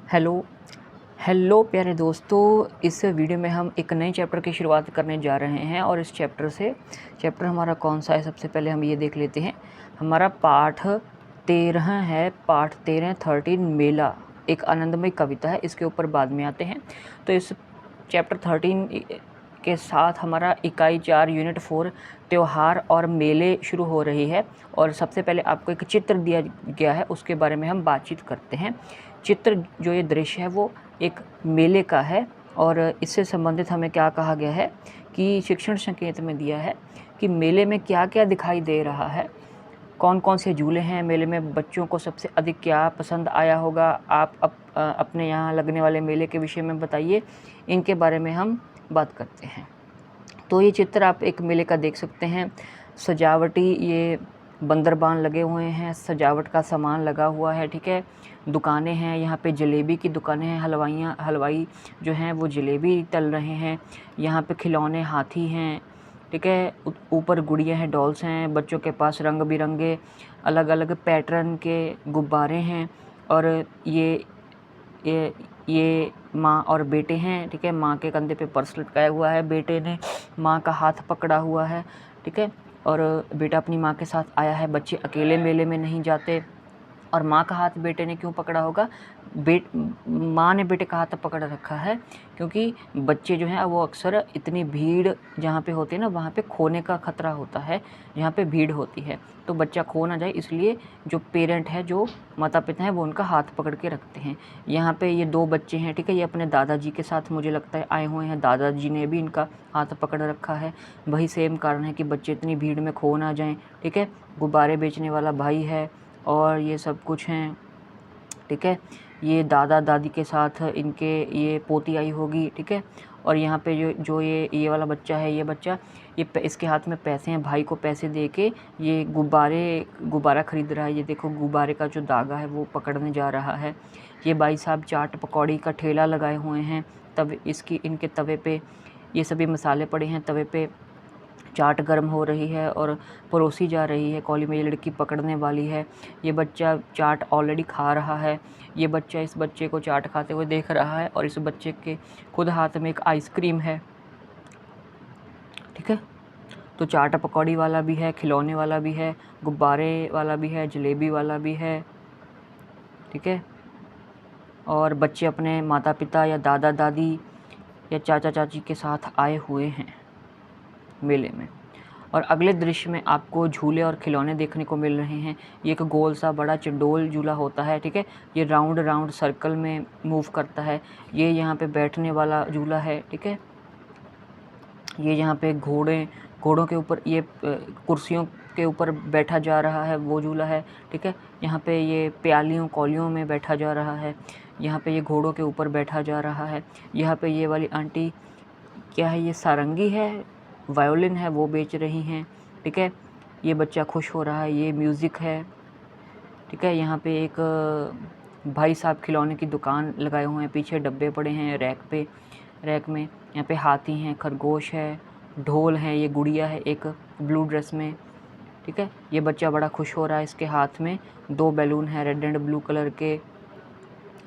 Hello hello प्यारे दोस्तों, इस वीडियो में हम एक नए चैप्टर की शुरुआत करने जा रहे हैं। और इस चैप्टर हमारा कौन सा है, सबसे पहले हम ये देख लेते हैं। हमारा पाठ 13 है। पाठ 13 13 मेला एक आनंदमय कविता है। इसके ऊपर बाद में आते हैं। तो इस चैप्टर 13 के साथ हमारा इकाई 4 यूनिट 4 त्यौहार और मेले शुरू हो रही है। और सबसे पहले आपको एक चित्र दिया गया है, उसके बारे में हम बातचीत करते हैं। चित्र जो ये दृश्य है वो एक मेले का है। और इससे संबंधित हमें क्या कहा गया है कि शिक्षण संकेत में दिया है कि मेले में क्या क्या दिखाई दे रहा है, कौन कौन से झूले हैं मेले में, बच्चों को सबसे अधिक क्या पसंद आया होगा। आप अपने यहाँ लगने वाले मेले के विषय में बताइए। इनके बारे में हम बात करते हैं। तो ये चित्र आप एक मेले का देख सकते हैं। सजावटी ये बंदरबान लगे हुए हैं, सजावट का सामान लगा हुआ है, ठीक है। दुकानें हैं, यहाँ पे जलेबी की दुकानें हैं। हलवाई जो हैं वो जलेबी तल रहे हैं। यहाँ पे खिलौने हाथी हैं, ठीक है। ऊपर गुड़िया हैं, डॉल्स हैं। बच्चों के पास रंग बिरंगे अलग अलग पैटर्न के गुब्बारे हैं। और ये माँ और बेटे हैं, ठीक है। माँ के कंधे पे पर्स लटकाया हुआ है, बेटे ने माँ का हाथ पकड़ा हुआ है, ठीक है। और बेटा अपनी माँ के साथ आया है। बच्चे अकेले मेले में नहीं जाते। और माँ का हाथ बेटे ने क्यों पकड़ा होगा? माँ ने बेटे का हाथ पकड़ रखा है क्योंकि बच्चे जो हैं वो अक्सर इतनी भीड़ जहाँ पे होती है ना, वहाँ पे खोने का खतरा होता है, जहाँ पे भीड़ होती है। तो बच्चा खो ना जाए, इसलिए जो पेरेंट है, जो माता पिता हैं, वो उनका हाथ पकड़ के रखते हैं। यहाँ पे ये 2 बच्चे हैं, ठीक है। ये अपने दादाजी के साथ मुझे लगता है आए हुए हैं। दादाजी ने भी इनका हाथ पकड़ रखा है। वही सेम कारण है कि बच्चे इतनी भीड़ में खो ना जाएं, ठीक है। गुब्बारे बेचने वाला भाई है और ये सब कुछ हैं, ठीक है। ये दादा दादी के साथ इनके ये पोती आई होगी, ठीक है। और यहाँ पे जो ये वाला बच्चा है, ये बच्चा इसके हाथ में पैसे हैं। भाई को पैसे दे के ये गुब्बारा खरीद रहा है। ये देखो, गुब्बारे का जो धागा है वो पकड़ने जा रहा है। ये भाई साहब चाट पकौड़ी का ठेला लगाए हुए हैं। तब इनके तवे पे ये सभी मसाले पड़े हैं। तवे पे चाट गर्म हो रही है और परोसी जा रही है। कॉली में ये लड़की पकड़ने वाली है। ये बच्चा चाट ऑलरेडी खा रहा है। ये बच्चा इस बच्चे को चाट खाते हुए देख रहा है और इस बच्चे के खुद हाथ में एक आइसक्रीम है, ठीक है। तो चाट पकौड़ी वाला भी है, खिलौने वाला भी है, गुब्बारे वाला भी है, जलेबी वाला भी है, ठीक है। और बच्चे अपने माता पिता या दादा दादी या चाचा चाची के साथ आए हुए हैं मेले में। और अगले दृश्य में आपको झूले और खिलौने देखने को मिल रहे हैं। ये एक गोल सा बड़ा चंडोल झूला होता है, ठीक है। ये राउंड राउंड सर्कल में मूव करता है। ये यहाँ पे बैठने वाला झूला है, ठीक है। ये यहाँ पे घोड़ों के ऊपर ये कुर्सियों के ऊपर बैठा जा रहा है, वो झूला है, ठीक है। यहाँ पे ये प्यालियों कौलियों में बैठा जा रहा है। यहाँ पे ये घोड़ों के ऊपर बैठा जा रहा है। यहाँ पे ये वाली आंटी क्या है, ये सारंगी है, वायोलिन है, वो बेच रही हैं, ठीक है। ये बच्चा खुश हो रहा है, ये म्यूज़िक है, ठीक है। यहाँ पे एक भाई साहब खिलौने की दुकान लगाए हुए हैं। पीछे डब्बे पड़े हैं रैक में। यहाँ पे हाथी हैं, खरगोश है, ढोल है, ये गुड़िया है एक ब्लू ड्रेस में, ठीक है। ये बच्चा बड़ा खुश हो रहा है। इसके हाथ में 2 बैलून हैं रेड एंड ब्लू कलर के।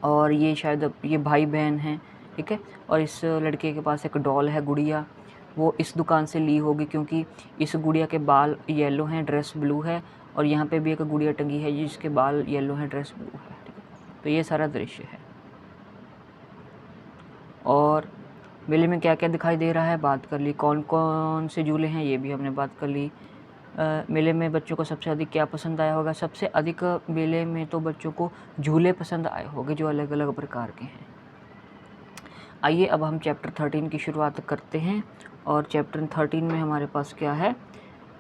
और ये शायद ये भाई बहन हैं, ठीक है। और इस लड़के के पास एक डॉल है, गुड़िया, वो इस दुकान से ली होगी क्योंकि इस गुड़िया के बाल येलो हैं, ड्रेस ब्लू है। और यहाँ पे भी एक गुड़िया टंगी है जिसके बाल येलो हैं, ड्रेस ब्लू है, ठीक है। तो ये सारा दृश्य है। और मेले में क्या क्या दिखाई दे रहा है बात कर ली। कौन कौन से झूले हैं ये भी हमने बात कर ली। मेले में बच्चों को सबसे अधिक क्या पसंद आया होगा? सबसे अधिक मेले में तो बच्चों को झूले पसंद आए होंगे जो अलग अलग प्रकार के हैं। आइए अब हम चैप्टर 13 की शुरुआत करते हैं। और चैप्टर 13 में हमारे पास क्या है?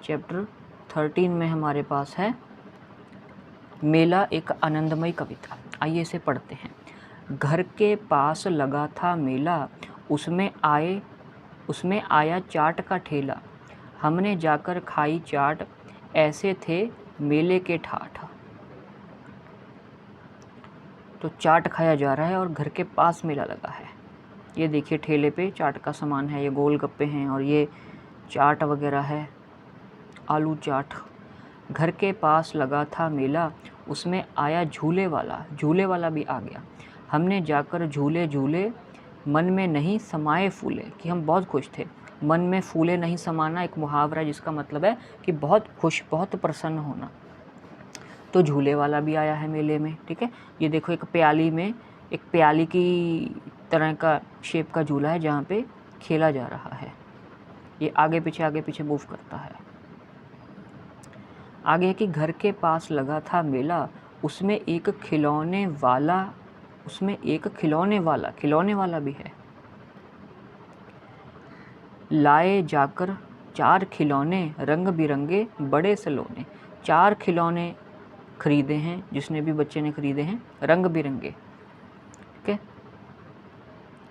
चैप्टर 13 में हमारे पास है मेला एक आनंदमय कविता। आइए इसे पढ़ते हैं। घर के पास लगा था मेला, उसमें आया चाट का ठेला। हमने जाकर खाई चाट, ऐसे थे मेले के ठाठ। तो चाट खाया जा रहा है और घर के पास मेला लगा है। ये देखिए, ठेले पे चाट का सामान है, ये गोलगप्पे हैं और ये चाट वगैरह है, आलू चाट। घर के पास लगा था मेला, उसमें आया झूले वाला भी आ गया। हमने जाकर झूले झूले, मन में नहीं समाये फूले, कि हम बहुत खुश थे। मन में फूले नहीं समाना एक मुहावरा जिसका मतलब है कि बहुत खुश, बहुत प्रसन्न होना। तो झूले वाला भी आया है मेले में, ठीक है। ये देखो एक प्याली की तरह का शेप का झूला है जहाँ पे खेला जा रहा है। ये आगे पीछे मूव करता है। आगे है कि घर के पास लगा था मेला, उसमें एक खिलौने वाला भी है। लाए जाकर 4 खिलौने रंग बिरंगे बड़े सलोने। 4 खिलौने खरीदे हैं, जिसने भी बच्चे ने खरीदे हैं रंग बिरंगे, ठीक है।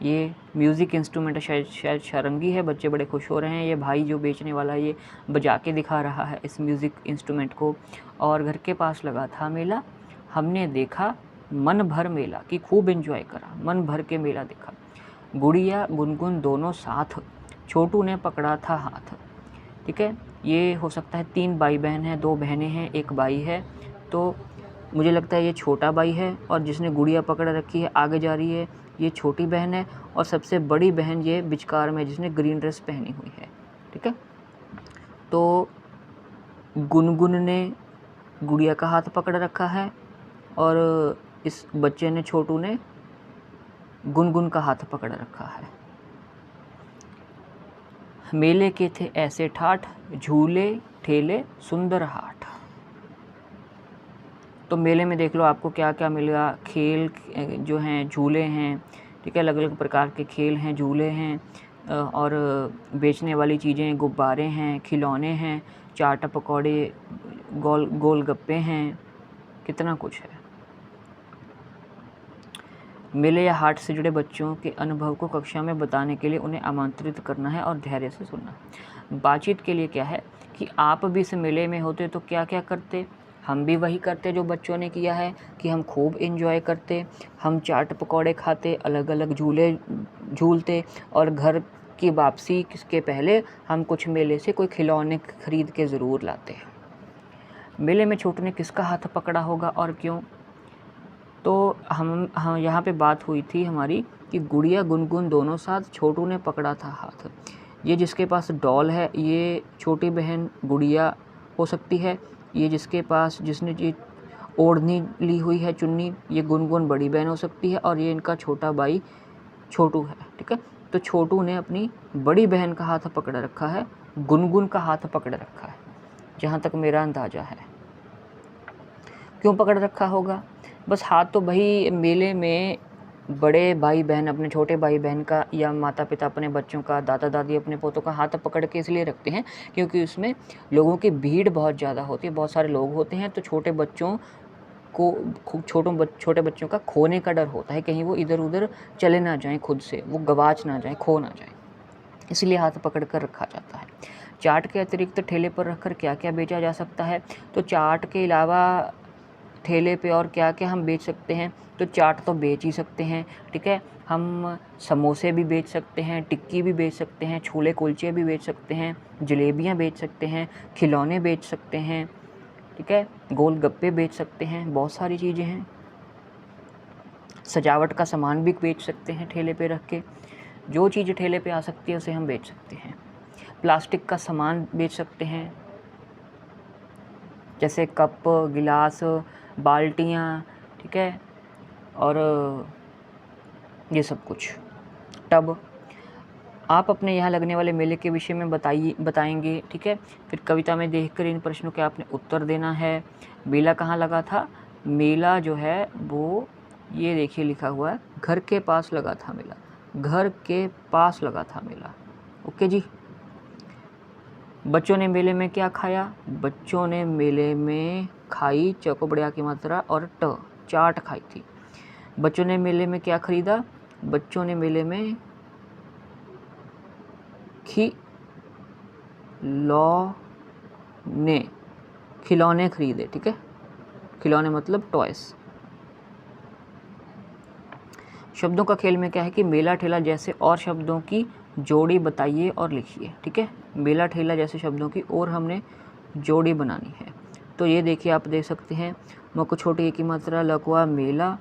ये म्यूज़िक इंस्ट्रूमेंट शायद सारंगी है। बच्चे बड़े खुश हो रहे हैं। ये भाई जो बेचने वाला है ये बजा के दिखा रहा है इस म्यूज़िक इंस्ट्रूमेंट को। और घर के पास लगा था मेला, हमने देखा मन भर मेला, कि खूब एंजॉय करा, मन भर के मेला देखा। गुड़िया गुनगुन दोनों साथ, छोटू ने पकड़ा था हाथ, ठीक है। ये हो सकता है 3 भाई बहन हैं, 2 बहनें हैं, 1 भाई है। तो मुझे लगता है ये छोटा भाई है और जिसने गुड़िया पकड़ रखी है आगे जा रही है ये छोटी बहन है, और सबसे बड़ी बहन ये बिचकार में जिसने ग्रीन ड्रेस पहनी हुई है, ठीक है। तो गुनगुन ने गुड़िया का हाथ पकड़ रखा है और इस बच्चे ने, छोटू ने, गुनगुन का हाथ पकड़ रखा है। मेले के थे ऐसे ठाठ, झूले ठेले सुंदर हाट। तो मेले में देख लो आपको क्या क्या मिलेगा। खेल जो हैं, झूले हैं, ठीक है, अलग अलग प्रकार के खेल हैं, झूले हैं, और बेचने वाली चीज़ें, गुब्बारे हैं, खिलौने हैं, चाट पकौड़े, गोलगप्पे हैं, कितना कुछ है। मेले या हाट से जुड़े बच्चों के अनुभव को कक्षा में बताने के लिए उन्हें आमंत्रित करना है और धैर्य से सुनना। बातचीत के लिए क्या है कि आप भी इस मेले में होते तो क्या क्या करते। हम भी वही करते जो बच्चों ने किया है कि हम खूब एंजॉय करते, हम चाट पकौड़े खाते, अलग अलग झूले झूलते, और घर की वापसी के पहले हम कुछ मेले से कोई खिलौने खरीद के ज़रूर लाते। मेले में छोटू ने किसका हाथ पकड़ा होगा और क्यों। तो हम यहाँ पे बात हुई थी हमारी कि गुड़िया गुनगुन दोनों साथ, छोटू ने पकड़ा था हाथ। ये जिसके पास डॉल है ये छोटी बहन गुड़िया हो सकती है। ये जिसके पास, जिसने ये ओढ़नी ली हुई है चुन्नी, ये गुनगुन बड़ी बहन हो सकती है, और ये इनका छोटा भाई छोटू है, ठीक है। तो छोटू ने अपनी बड़ी बहन का हाथ पकड़ रखा है, गुनगुन का हाथ पकड़ रखा है, जहाँ तक मेरा अंदाज़ा है। क्यों पकड़ रखा होगा, बस हाथ तो भाई मेले में बड़े भाई बहन अपने छोटे भाई बहन का, या माता पिता अपने बच्चों का, दादा दादी अपने पोतों का हाथ पकड़ के इसलिए रखते हैं क्योंकि उसमें लोगों की भीड़ बहुत ज़्यादा होती है, बहुत सारे लोग होते हैं। तो छोटे बच्चों को, छोटे बच्चों का खोने का डर होता है, कहीं वो इधर उधर चले ना जाएं, खुद से वो गवाच ना जाएं, खो ना जाएं, इसलिए हाथ पकड़ कर रखा जाता है। चाट के अतिरिक्त ठेले पर रखकर क्या क्या बेचा जा सकता है। तो चाट के अलावा ठेले पे और क्या क्या हम बेच सकते हैं। तो चाट तो बेच ही सकते हैं, ठीक है। हम समोसे भी बेच सकते हैं, टिक्की भी बेच सकते हैं, छोले कुलचे भी बेच सकते हैं, जलेबियाँ बेच सकते हैं, खिलौने बेच सकते हैं, ठीक है, गोलगप्पे बेच सकते हैं, बहुत सारी चीज़ें हैं। सजावट का सामान भी बेच सकते हैं ठेले पे रख के। जो चीज़ ठेले पे आ सकती है उसे हम बेच सकते हैं। प्लास्टिक का सामान बेच सकते हैं, जैसे कप, गिलास, बाल्टियाँ, ठीक है, और ये सब कुछ, टब। आप अपने यहाँ लगने वाले मेले के विषय में बताएंगे, ठीक है। फिर कविता में देखकर इन प्रश्नों के आपने उत्तर देना है। मेला कहाँ लगा था, मेला जो है वो ये देखिए लिखा हुआ है, घर के पास लगा था मेला, घर के पास लगा था मेला, ओके जी। बच्चों ने मेले में क्या खाया, बच्चों ने मेले में खाई चौकोबड़िया की मात्रा और चाट खाई थी। बच्चों ने मेले में क्या खरीदा, बच्चों ने मेले में खिलौने खरीदे, ठीक है। खिलौने मतलब टॉयस। शब्दों का खेल में क्या है कि मेला ठेला जैसे और शब्दों की जोड़ी बताइए और लिखिए, ठीक है। मेला ठेला जैसे शब्दों की और हमने जोड़ी बनानी है। तो ये देखिए, आप देख सकते हैं, मको छोटी एक की मात्रा, लकुआ मेला,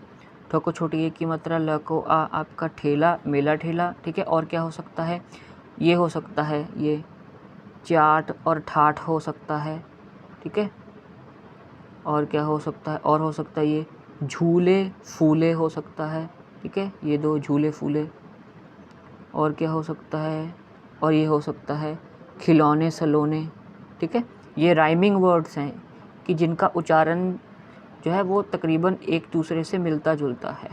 ठ को छोटी ए की मात्रा, ल को आ आपका ठेला, मेला ठेला, ठीक है। और क्या हो सकता है, ये हो सकता है, ये चाट और ठाठ हो सकता है, ठीक है। और क्या हो सकता है, और हो सकता है ये झूले फूले हो सकता है, ठीक है, ये दो झूले फूले। और क्या हो सकता है, और ये हो सकता है खिलौने सलोने, ठीक है। ये राइमिंग वर्ड्स हैं कि जिनका उच्चारण जो है वो तकरीबन एक दूसरे से मिलता जुलता है।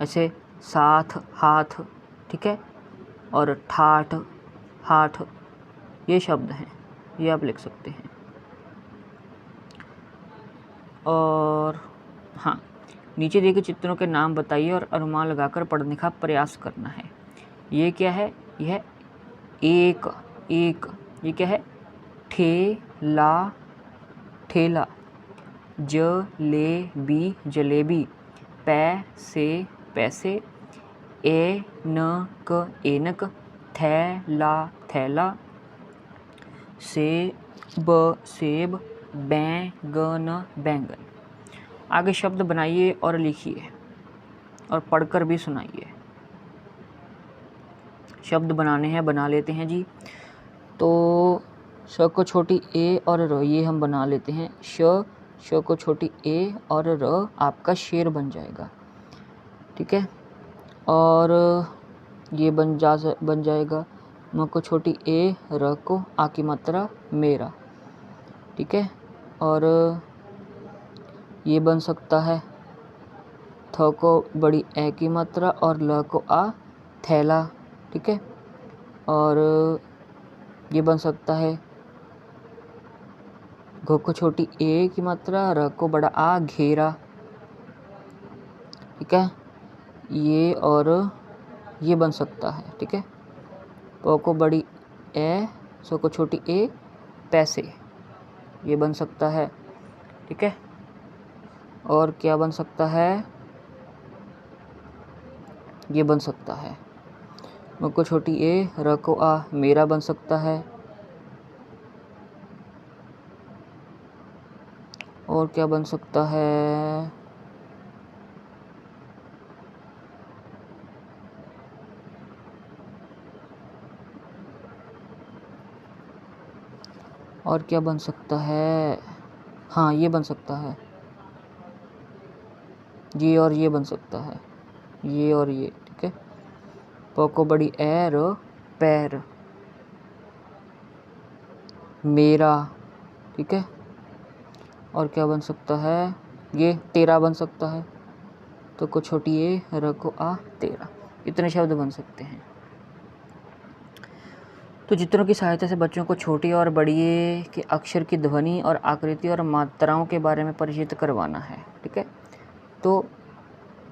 ऐसे साथ, हाथ, ठीक है, और ठाठ, हाथ, ये शब्द हैं, ये आप लिख सकते हैं। और हाँ, नीचे दिए गए चित्रों के नाम बताइए और अनुमान लगाकर पढ़ने का प्रयास करना है। ये क्या है, यह एक, एक, ये क्या है, ठेला, ठेला, जलेबी, जलेबी, पैसे, पैसे, एनक, एनक, थैला, थैला, सेब, सेब, बैंगन, बैंगन। आगे शब्द बनाइए और लिखिए और पढ़कर भी सुनाइए। शब्द बनाने हैं, बना लेते हैं जी। तो श को छोटी ए और र, ये हम बना लेते हैं। श को छोटी ए और र आपका शेर बन जाएगा, ठीक है। और ये बन जाएगा म को छोटी ए, र को आ की मात्रा, मेरा, ठीक है। और ये बन सकता है थ को बड़ी ए की मात्रा और ल को आ, थैला, ठीक है। और ये बन सकता है घ को छोटी ए की मात्रा, र को बड़ा आ, घेरा, ठीक है। ये और ये बन सकता है, ठीक है। प को बड़ी ए, स को छोटी ए, पैसे, ये बन सकता है, ठीक है। और क्या बन सकता है, ये बन सकता है म को छोटी ए, र को आ, मेरा बन सकता है। और क्या बन सकता है, और क्या बन सकता है, हाँ ये बन सकता है, ये और ये बन सकता है, ये और ये, ठीक है। प को बड़ी ए, र, पैर, मेरा, ठीक है। और क्या बन सकता है, ये तेरा बन सकता है। तो को छोटी ए, र को आ, तेरा। इतने शब्द बन सकते हैं। तो चित्रों की सहायता से बच्चों को छोटी और बड़ी ए के अक्षर की ध्वनि और आकृति और मात्राओं के बारे में परिचित करवाना है, ठीक है। तो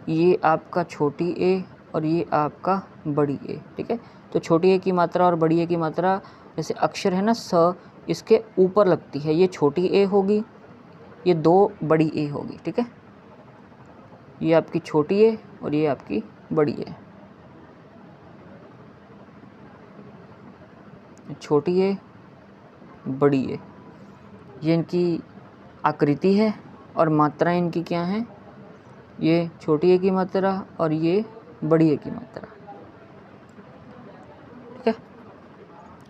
ये आपका छोटी ए और ये आपका बड़ी ए, ठीक है। तो छोटी ए की मात्रा और बड़ी ए की मात्रा, जैसे अक्षर है ना स, इसके ऊपर लगती है, ये छोटी ए होगी, ये दो बड़ी ए होगी, ठीक है। ये आपकी छोटी ए और ये आपकी बड़ी ए, छोटी ए, बड़ी ए, ये इनकी आकृति है और मात्रा इनकी क्या है, ये छोटी ए की मात्रा और ये बड़ी ए की मात्रा, ठीक है।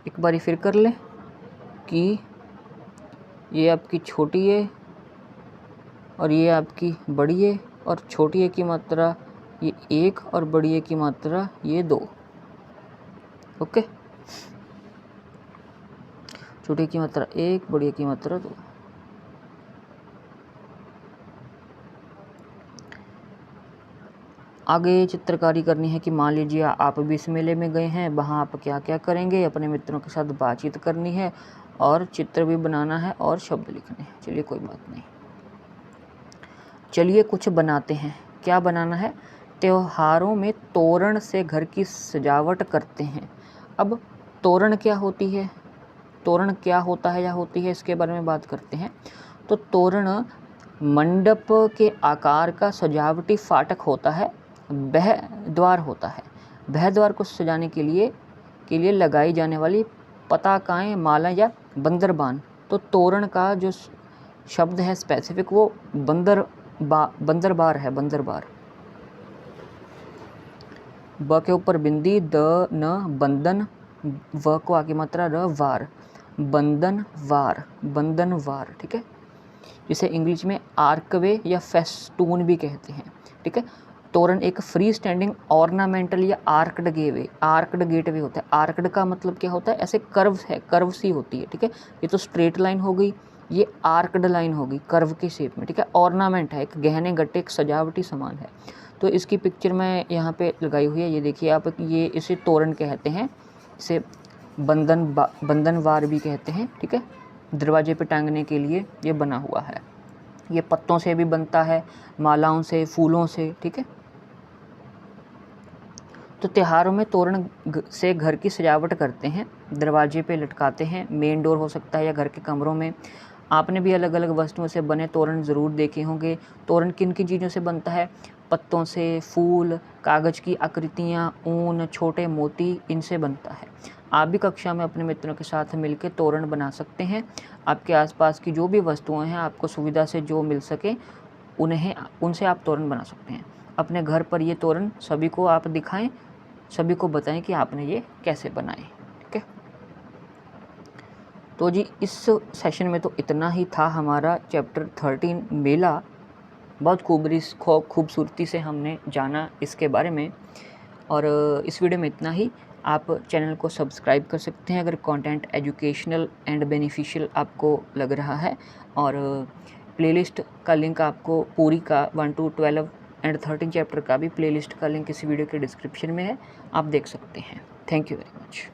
एक बारी फिर कर लें कि ये आपकी छोटी ए और ये आपकी बड़ी ए, और छोटी ए की मात्रा ये एक और बड़ी ए की मात्रा ये दो, ओके। छोटी ए की मात्रा एक, बड़ी ए की मात्रा दो। आगे चित्रकारी करनी है कि मान लीजिए आप भी इस मेले में गए हैं, वहाँ आप क्या क्या करेंगे, अपने मित्रों के साथ बातचीत करनी है और चित्र भी बनाना है और शब्द लिखने हैं। चलिए कोई बात नहीं, चलिए कुछ बनाते हैं। क्या बनाना है, त्योहारों में तोरण से घर की सजावट करते हैं। अब तोरण क्या होती है, तोरण क्या होता है या होती है, इसके बारे में बात करते हैं। तो तोरण मंडप के आकार का सजावटी फाटक होता है, वह द्वार होता है। वह द्वार को सजाने के लिए लगाई जाने वाली पताकाएं, माला या बंदरबान। तो तोरण का जो शब्द है स्पेसिफिक, वो बंदर बंदरबार है, बंदरबार। ब के ऊपर बिंदी, द न बंदन, व को आगे मात्रा र वार, बंदन वार, बंदन वार, ठीक है। जिसे इंग्लिश में आर्कवे या फेस्टून भी कहते हैं, ठीक है। तोरण एक फ्री स्टैंडिंग ऑर्नामेंटल या आर्कड गेटवे होता है। आर्कड का मतलब क्या होता है, ऐसे कर्व है, कर्व सी होती है, ठीक है। ये तो स्ट्रेट लाइन हो गई, ये आर्कड लाइन होगी कर्व के शेप में, ठीक है। ऑर्नामेंट है, एक गहने गट्टे, एक सजावटी सामान है। तो इसकी पिक्चर मैं यहाँ पे लगाई हुई है, ये देखिए आप, ये इसे तोरण कहते हैं, इसे बंधनवार भी कहते हैं, ठीक है। दरवाजे पे टांगने के लिए ये बना हुआ है। ये पत्तों से भी बनता है, मालाओं से, फूलों से, ठीक है। तो त्योहारों में तोरण से घर की सजावट करते हैं, दरवाजे पे लटकाते हैं, मेन डोर हो सकता है या घर के कमरों में। आपने भी अलग अलग वस्तुओं से बने तोरण ज़रूर देखे होंगे। तोरण किन किन चीज़ों से बनता है, पत्तों से, फूल, कागज़ की आकृतियाँ, ऊन, छोटे मोती, इनसे बनता है। आप भी कक्षा में अपने मित्रों के साथ मिलकर तोरण बना सकते हैं। आपके आसपास की जो भी वस्तुएं हैं, आपको सुविधा से जो मिल सके उनसे आप तोरण बना सकते हैं। अपने घर पर ये तोरण सभी को आप दिखाएं, सभी को बताएं कि आपने ये कैसे बनाए, ठीक है। तो जी इस सेशन में तो इतना ही था हमारा चैप्टर 13 मेला। बहुत खूबसूरती से हमने जाना इसके बारे में, और इस वीडियो में इतना ही। आप चैनल को सब्सक्राइब कर सकते हैं अगर कंटेंट एजुकेशनल एंड बेनिफिशियल आपको लग रहा है, और प्लेलिस्ट का लिंक आपको पूरी का 1 to 12 एंड 13 चैप्टर का भी प्लेलिस्ट का लिंक इस वीडियो के डिस्क्रिप्शन में है, आप देख सकते हैं। Thank you very much.